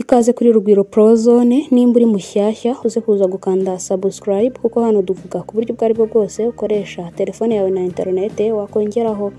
Ikaze kuri Rugwiro Prozone, nimba uri mushyashya uze kuza gukanda subscribe kuko hano duvuga ku buryo bwari bwo bwose ukoresha telefone yawe na internet wakongeraho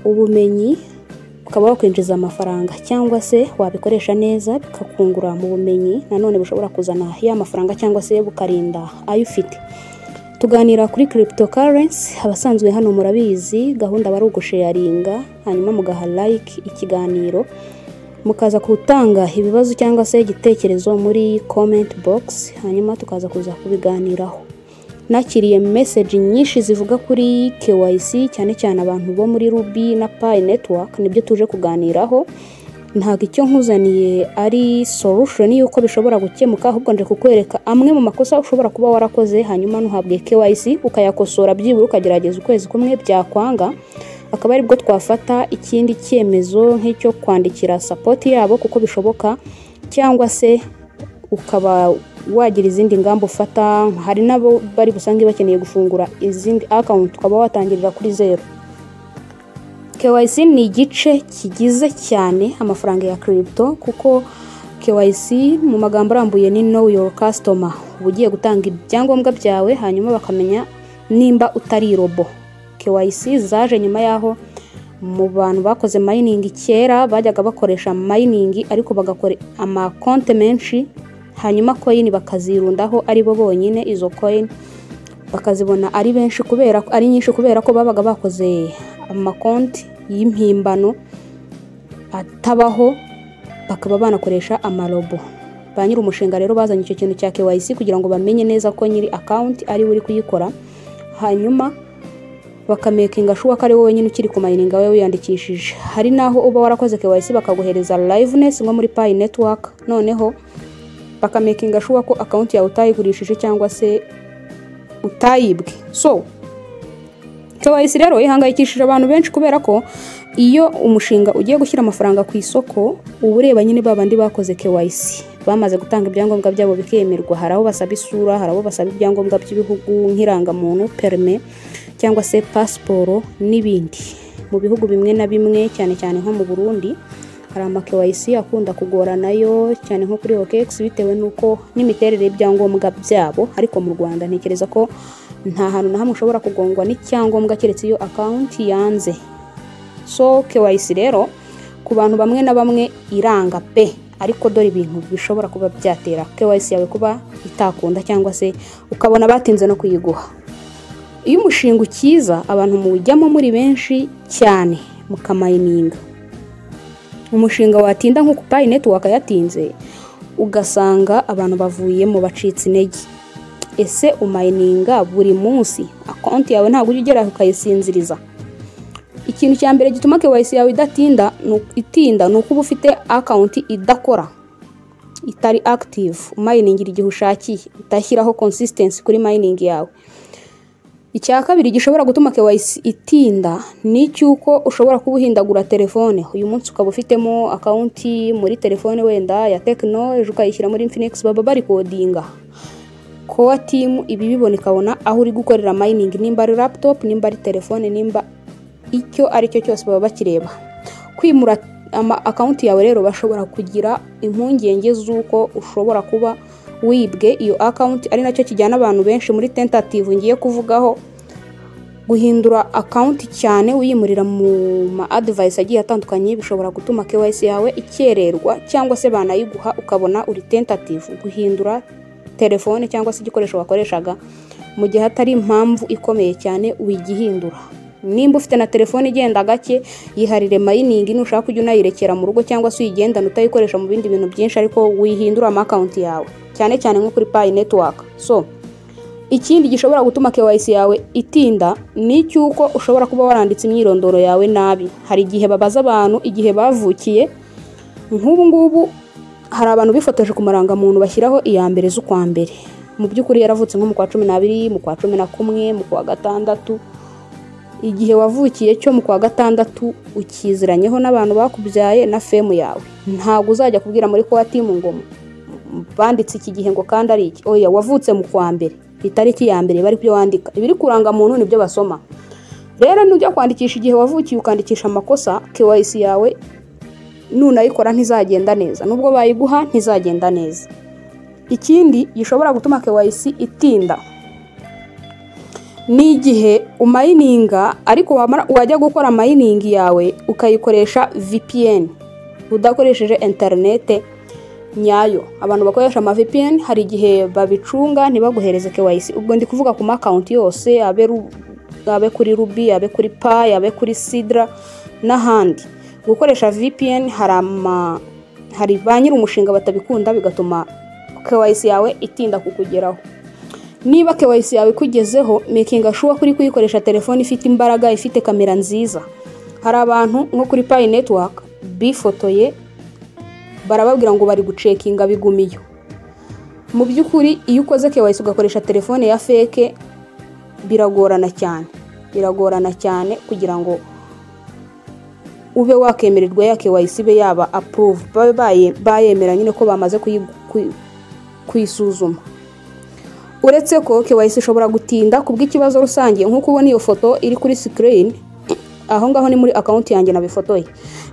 ubumenyi ukaba wakwinjiza amafaranga cyangwa se wabikoresha neza bikakungura mu bumenyi nanone bushobora kuzana ya mafaranga cyangwa se bukarinda ayo ufite. Tuganira kuri cryptocurrency, abasanzwe hano murabizi gahunda bari ugusharinga hanyuma mugaha like ikiganiro mukaza kutanga ibibazo cyangwa se igitekerezo muri comment box hanyuma tukaza kuza kubiganiraho. Nakiriye message nyinshi zivuga kuri KYC cyane cyane abantu bo muri Ruby na Pi network, nibyo tuje kuganiraho. Ntago icyo nkuzaniye ari solution yuko bishobora gukemuka, ahubwo nje kukwereka amwe mu makosa ushobora kuba warakoze hanyuma nuhabwe KYC ukayakosora byibura ukagerageza ukwezi kumwe byakwanga, akaba ari bwo twafata ikindi cyemezo nk'icyo kwandikira support yabo kuko bishoboka, cyangwa se ukaba wagira izindi ngamba ufata. Hari nabo bari busange bakeneye gufungura izindi account ukaba watangirira kuri zero. KYC ni igice kigize cyane amafaranga ya crypto kuko KYC mu magambo arambuye ni know your customer. Ugiye gutanga ibyangombwa byawe hanyuma bakamenya nimba utari robo. KYC zaje nyuma yaho mu bantu bakoze mining kera bajyaga bakoresha mining ariko bagakora amakonte menshi hanyuma coin bakazirundaho ari bo bonyine. Izo coin bakazibona ari benshi kubera ari nyinshi kubera ko babaga bakoze amakonte y'impimbano atabaho, bakaba banakoresha amarobo. Ba nyiri umushinga rero bazanye icyo kintu cya KYC kugira ngo bamenye neza ko nyiri account ari uri kuyikora, hanyuma bakamakinga sure ko ari wowe nyine ukiri ku mining wawe wiyandikishije. Hari naho uba warakoze KYC bakaguhereza liveness nko muri Pi network, noneho bakamakinga sure ko account yawe utayigurishije cyangwa se utayibwe. So KYC rero ihangayikishije abantu benshi kubera ko iyo umushinga ugiye gushyira amafaranga ku isoko ubureba nyine babandi bakoze KYC bamaze gutanga ibyangombwa byabo bikemerwa. Hari aho basaba isura, hari abo basaba ibyangombwa by'ibihugu nk'irangamuntu, permis cyangwa se passport n'ibindi. Mu bihugu bimwe na bimwe cyane cyane nko mu Burundi hari ama KYC akunda kugora nayo cyane nko kuri OKX bitewe nuko n'imiterere y'ibyangombwa byabo, ariko mu Rwanda ntekereza ko nta hantu na hamwe ushobora kugongwa n'icyangombwa keretse iyo account yanze. So KYC rero ku bantu bamwe na bamwe iranga pe, ariko dore ibintu bishobora kuba byatera KYC yawe kuba itakunda cyangwa se ukabona batinze no kuyiguha. Iyo umushinga ukiza abantu mujyamo muri benshi cyane mukamayininga, umushinga watinda nko ku Pi network yatinze ugasanga abantu bavuyemo bacitse intege. Ese umayininga buri munsi account yawe ntabwo ugera ukayisinziriza. Ikintu cya mbere gituma KYC yawe itinda nuko uba ufite account idakora, itari active. Umayiningira igihe ushakiye, utashyiraho consistency kuri mining yawe. Icya kabiri gishobora gutuma KYC itinda ni cyuko ushobora kubuhindagura telefone. Uyu munsi ukaba ufitemo account muri telefone wenda ya Tecno, ejo ukayishyira muri Infinix, baba bari codinga. Core team ibi biboneka bona aho uri gukorera mining, nimba ari laptop, nimba ari telefone, nimba icyo ari cyo cyose baba bakireba. Kwimura account yawe rero bashobora kugira impungenge z'uko ushobora kuba wibwe iyo account, ari nacyo kijyana abantu benshi muri tentative ngiye kuvugaho. Guhindura account cyane uyimurira mu ma advice agiye atandukanye bishobora gutuma KYC yawe ikererwa cyangwa se banayiguha ukabona uri tentative guhindura telefone cyangwa se igikoresho wakoreshaga mu gihe hatari impamvu ikomeye cyane wigihindura. Nimba ufite na telefone igenda gake yiharire mining, nushaka kujya unayirekera mu rugo cyangwa se uyigendana utayikoresha mu bindi bintu byinshi, ariko wihindura ama account yawe cyane cyane nko kuri Pi network. So ikindi gishobora gutuma KYC yawe itinda ni cyuko ushobora kuba waranditse imyirondoro yawe nabi. Hari igihe babaza abantu igihe bavukiye, nk'ubu ngubu hari abantu bifotoje ku marangamuntu bashyiraho iya mbere z'ukwa mbere, mu by'ukuri yaravutse nko mu kwa 12, mu kwa 11, mu kwa 6. Igihe wavukiye cyo mu kwa 6 ukiziranyeho n'abantu bakubyaye na femu yawe. Ntago uzajya kubwira muri kwa timu ngo banditse iki gihe ngo kandi ari iki. Oya, wavutse mu kwa mbere, itariki ya mbere bari byo wandika. Ibiri kuranga muntu nibyo basoma. Rero nujya kwandikisha igihe wavukiye ukandikisha amakosa, KYC yawe nunayikora ntizagenda neza, nubwo bayiguha ntizagenda neza. Ikindi gishobora gutuma KYC itinda ni igihe umayininga ariko wajya gukora mining yawe ukayikoresha VPN udakoresheje internet nyayo. Abantu bakoresha ama VPN hari igihe babicunga ntibaguhereze KYC. Ubwo ndi kuvuga ku account yose, abe kuri Ruby, abe kuri Pi, abe kuri Sidra n'ahandi. Gukoresha VPN hari ba nyiri umushinga batabikunda, bigatuma KYC yawe itinda kukugeraho. Niba KYC yawe kugezeho, making sure kuri kuyikoresha telefone ifite imbaraga, ifite kamera nziza. Hari abantu nko kuri Pi network bifotoye barababwira ngo bari gucekinga bigumiyo. Mu byukuri iyo ukoze KYC ugakoresha telefone ya fake biragorana cyane kugira ngo ube wakemererwa ya KYC be yaba approve, bayemera nyine ko bamaze kuyisuzuma. Uretse ko KYC ishobora gutinda kubw'ikibazo rusange, nko kubona iyo foto iri kuri screen aho ngaho ni muri account yanjye nabifotoye.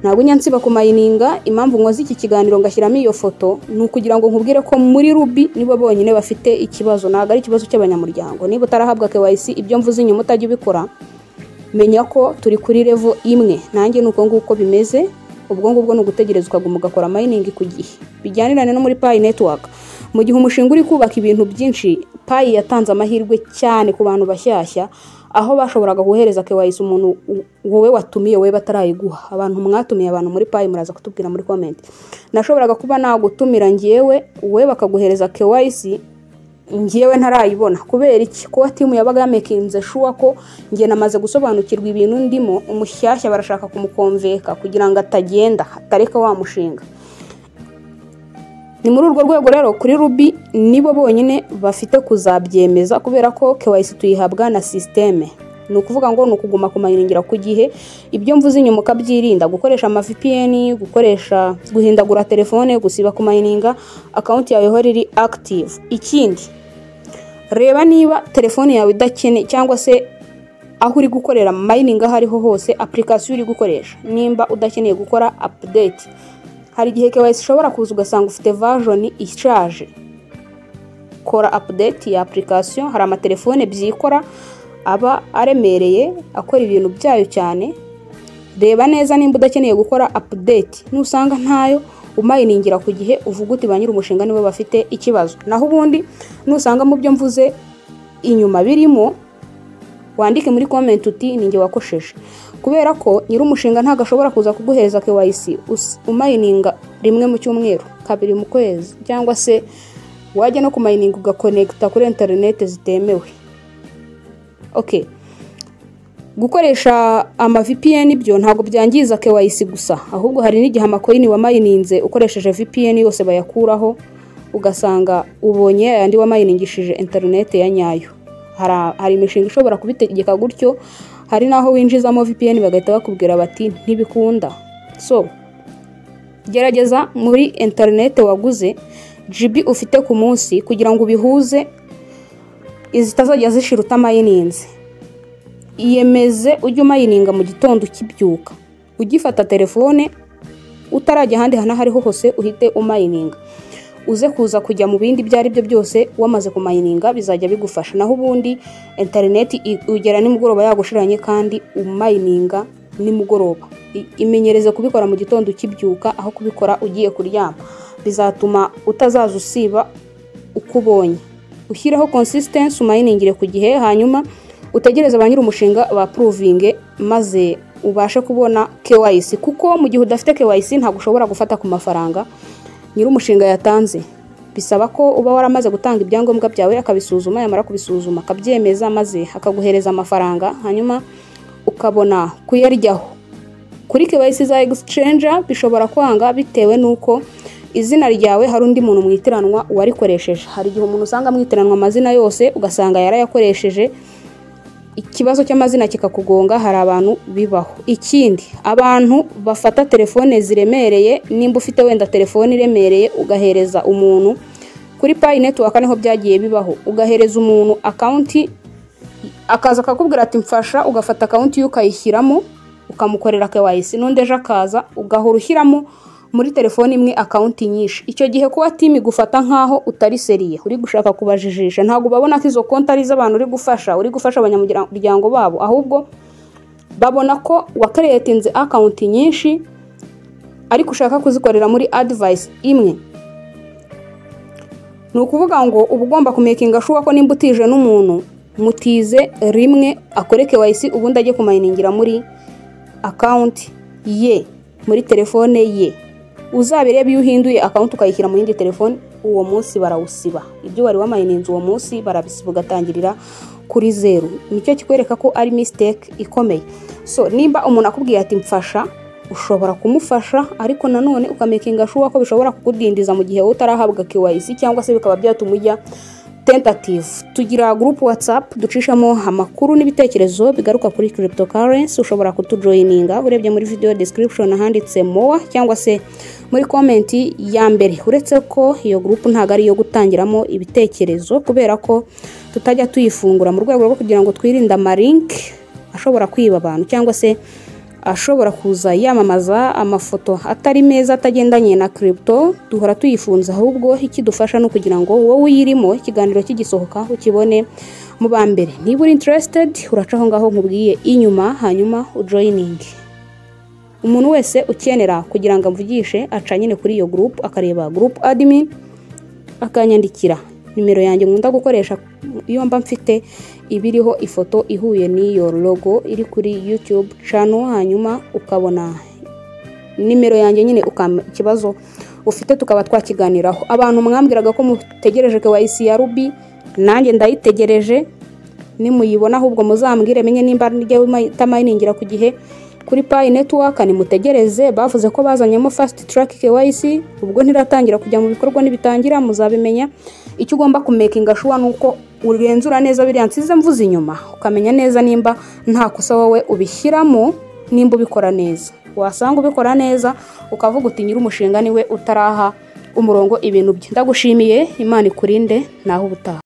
Ntabwo nyansiba ku mininga, impamvu nkoze iki kiganiro ngashyiramo iyo foto ni ukugira ngo nkubwire ko muri Ruby nibo bonyine bafite ikibazo, ntabwo ari ikibazo cy'abanyamuryango. Niba utarahabwa KYC ibyo mvuze inyuma utajya ubikora, menya ko turi kuri level imwe nanjye nuko nguko bimeze. Ubwo ngubwo no gutegereza ukaguma ugakora mining ku gihe. Bijyanirane no muri Pi network. Mu gihe umushinga uri kubaka ibintu byinshi, Pi yatanze amahirwe cyane ku bantu bashyashya, aho bashoboraga guhereza KYC umuntu wowe watumiye we batarayiguha. Abantu mwatumiye abantu muri Pi muraza kutubwira muri comment. Nashoboraga kuba nagutumira ngiyewe we bakaguhereza KYC ngiyewe ntarayibona. Kubera iki? Ko timu yabaga yamekinze sure ko ngiye namaze gusobanukirwa ibintu ndimo, umushyashya barashaka kumukonveka kugira ngo atagenda atareka wa mushinga. Ni muri urwo rwego rero kuri Ruby nibo bonyine bafite kuzabyemeza, kubera ko KYC tuyihabwa na systeme. Ni ukuvuga ngo ni ukuguma kumayiningira ku gihe, ibyo mvuze inyuma ukabyirinda, gukoresha ama VPN, guhindagura telefone, gusiba kumayininga, account yawe ho riri active. Ikindi, reba niba telefone yawe idakene cyangwa se aho uri gukorera mining aho ariho hose application uri gukoresha nimba udakeneye gukora update. Hari igihe KYC ishobora kuza ugasanga ufite version ishaje. Kora update ya application. Hari amatelefone byikora aba aremereye akora ibintu byayo cyane. Reba neza nimba udakeneye gukora update, nusanga ntayo umayiningira ku gihe uvuga uti banyiri umushinga nibo bafite ikibazo. Naho ubundi nusanga mu byo mvuze inyuma birimo, wandike muri comment uti ninjye wakosheje, kubera ko nyiri umushinga ntago ashobora kuza kuguhereza KYC umayininga rimwe mu cyumweru, kabiri mu kwezi, cyangwa se wajya no kumayininga ugakonekta kuri internet zitemewe. Okay, gukoresha ama VPN byo ntago byangiza KYC gusa, ahubwo hari n'igihe amacoin wamayininze ukoresheje VPN yose bayakuraho, ugasanga ubonye yandi wamayiningishije internet ya nyayo. Hari imishinga ishobora kubitegeka gutyo, hari naho winjizamo VPN bagahita bakubwira bati ntibikunda. So gerageza muri internet waguze GB ufite ku munsi kugira ngo ubihuze izitazajya zishira utamayininze. Iyemeze ujye umayininga mu gitondo kibyuka, ugifata telefone utarajya handi hariho hose uhite umayininga. Uze kuza kujya mu bindi byari byo byose wamaze kumayininga bizajya bigufasha. Naho ubundi internet ugera nimugoroba yagushiranye kandi umayininga nimugoroba. Imenyereze kubikora mu gitondo kibyuka aho kubikora ugiye kuryama, bizatuma utazaza usiba ukubonye. Ushyiraho consistency, umayiningire ku gihe, hanyuma utegereza abanyiri umushinga ba proving maze ubashe kubona KYC. Kuko mu gihe udafite KYC ntabwo ushobora gufata ku mafaranga nyiri umushinga yatanze. Bisaba ko uba waramaze gutanga ibyangombwa byawe akabisuzuma, yamara kubisuzuma akabyemeza maze akaguhereza amafaranga, hanyuma ukabona kuyaryaho. Kuri KYC za exchanger bishobora kwanga bitewe nuko izina ryawe hari undi muntu mwitiranwa warikoresheje. Hari igihe umuntu usanga mwitiranwa amazina yose ugasanga yarayakoresheje, ikibazo cy'amazina kikakugonga. Hari abantu bibaho. Ikindi, abantu bafata telefone ziremereye, nimba ufite wenda telefone iremereye ugahereza umuntu kuri Pi network niho byagiye bibaho, ugahereza umuntu account akaza akakubwira ati mfasha, ugafata account y'ukayishyiramo ukamukorera KYC, nonde ejo akaza ugahora ushyiramo muri telefone imwe account nyinshi. Icyo gihe kuba team igufata nkaho utari seriye, uri gushaka kubajijisha, ntabwo babona ko izo konti ari z'abantu uri gufasha abanyamuryango babo, ahubwo babona ko wakeretinze account nyinshi ariko ushaka kuzikorera muri advice imwe. Ni ukuvuga ngo uba ugomba kumekinga sure ko nimba utije n'umuntu mutize rimwe akore KYC ubundi ajye kumayiningira muri account ye, muri telefone ye. Uzabirebe iyo uhinduye account ukayishyira mu yindi telefone, uwo munsi barawusiba. Ibyo wari wamayininze uwo munsi barabisiba ugatangirira kuri 0. Nicyo kikwereka ko ari mistake ikomeye. So nimba umuntu akubwiye ati mfasha, ushobora kumufasha ariko nanone ukamekinga sure ko bishobora kukudindiza mu gihe utarahabwa KYC cyangwa se bikaba byatuma ujya tentative. Tugira group WhatsApp ducishamo amakuru n'ibitekerezo bigaruka kuri cryptocurrency. Ushobora kutujoininga urebye muri video description handitse more cyangwa se muri comment ya mbere. Uretse ko iyo group ntago ari yo gutangiramo ibitekerezo kubera ko tutajya tuyifungura mu rwego rwo kugira ngo twirinde amalink ashobora kwiba abantu cyangwa se ashobora kuza yamamaza amafoto atari meza atagendanye na crypto. Duhora tuyifunza, ahubwo ikidufasha no kugira ngo wowe uyirimo ikiganiro kigisohoka ukibone mu bambere. Niba uri interested uracaho ngaho nkubwiye inyuma, hanyuma ujoining. Umuntu wese ukenera kugira ngo amvugishe aca nyine kuri iyo group akareba group admin akanyandikira. Nimero yanjye nkunda gukoresha iyo mba mfite ibiriho ifoto ihuye n'iyo logo iri kuri YouTube channel, hanyuma ukabona nimero yanjye nyine ikibazo ufite tukaba twakiganiraho. Abantu mwambwiraga ko mutegereje KYC ya Ruby, nanjye ndayitegereje. Nimuyibona ahubwo muzambwire menye nimba njye tamayiningira ku gihe kuri Pi Network. Nimutegereze, bavuze ko bazanyemo fast track KYC, ubwo ntiratangira kujya mu bikorwa, nibitangira muzabimenya. Icyo ugomba kumekinga sure nuko urenzura neza biriya nsize mvuze inyuma, ukamenya neza nimba nta kosa wowe ubishyiramo, nimba ubikora neza. Wasanga ubikora neza ukavuga uti nyiri umushinga niwe utaraha umurongo ibintu bye. Ndagushimiye, Imana ikurinde, naho ubutaha.